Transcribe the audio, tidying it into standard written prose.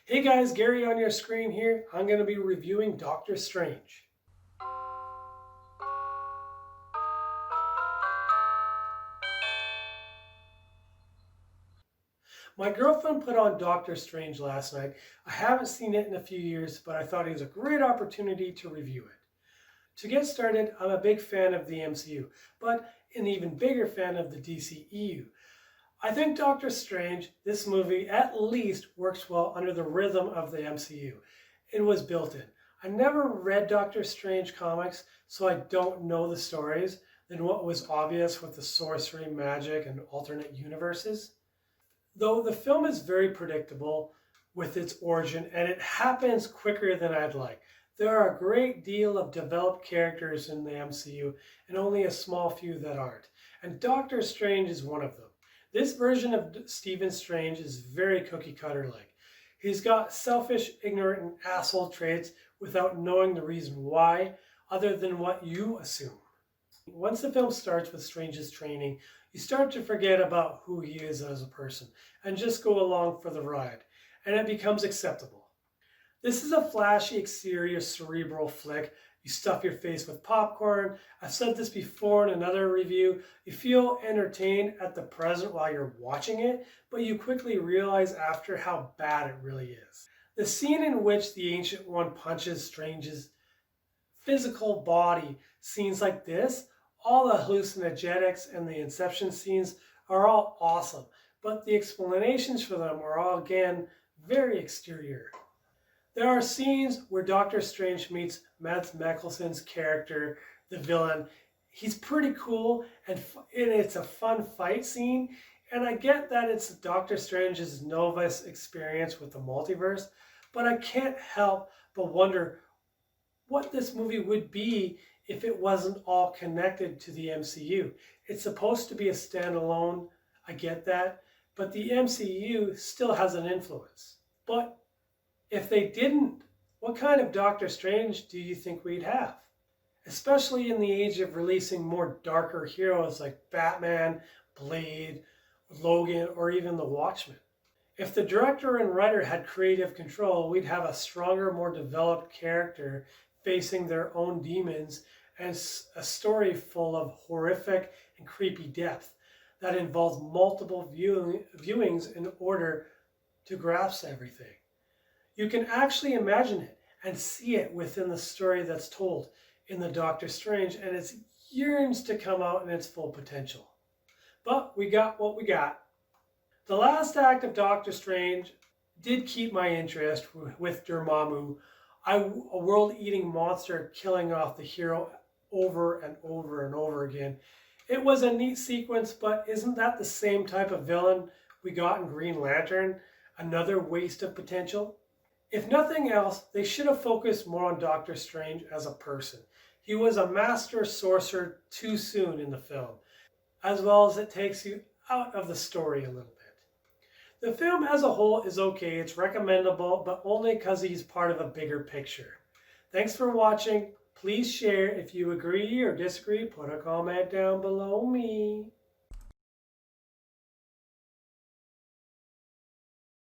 Hey guys, Gary on your screen here. I'm going to be reviewing Doctor Strange. My girlfriend put on Doctor Strange last night. I haven't seen it in a few years, but I thought it was a great opportunity to review it. To get started, I'm a big fan of the MCU, but an even bigger fan of the DCEU. I think Doctor Strange, this movie, at least works well under the rhythm of the MCU. It was built in. I never read Doctor Strange comics, so I don't know the stories than what was obvious with the sorcery, magic, and alternate universes. Though the film is very predictable with its origin and it happens quicker than I'd like. There are a great deal of developed characters in the MCU and only a small few that aren't. And Doctor Strange is one of them. This version of Stephen Strange is very cookie cutter like. He's got selfish, ignorant, and asshole traits without knowing the reason why, other than what you assume. Once the film starts with Strange's training, you start to forget about who he is as a person and just go along for the ride, and it becomes acceptable. This is a flashy exterior cerebral flick. You stuff your face with popcorn. I've said this before in another review. You feel entertained at the present while you're watching it, but you quickly realize after how bad it really is. The scene in which the Ancient One punches Strange's physical body, scenes like this, all the hallucinogenics and the Inception scenes are all awesome, but the explanations for them are all again very exterior. There are scenes where Doctor Strange meets Mads Mikkelsen's character, the villain. He's pretty cool, and it's a fun fight scene. And I get that it's Doctor Strange's novice experience with the multiverse, but I can't help but wonder what this movie would be if it wasn't all connected to the MCU. It's supposed to be a standalone, I get that, but the MCU still has an influence. But if they didn't, what kind of Doctor Strange do you think we'd have? Especially in the age of releasing more darker heroes like Batman, Blade, Logan, or even The Watchmen. If the director and writer had creative control, we'd have a stronger, more developed character facing their own demons and a story full of horrific and creepy depth that involves multiple viewings in order to grasp everything. You can actually imagine it and see it within the story that's told in the Doctor Strange, and it yearns to come out in its full potential. But we got what we got. The last act of Doctor Strange did keep my interest with Dormammu, a world-eating monster killing off the hero over and over and over again. It was a neat sequence, but isn't that the same type of villain we got in Green Lantern? Another waste of potential? If nothing else, they should have focused more on Doctor Strange as a person. He was a master sorcerer too soon in the film, as well as it takes you out of the story a little bit. The film as a whole is okay, it's recommendable, but only because he's part of a bigger picture. Thanks for watching. Please share. If you agree or disagree, put a comment down below me.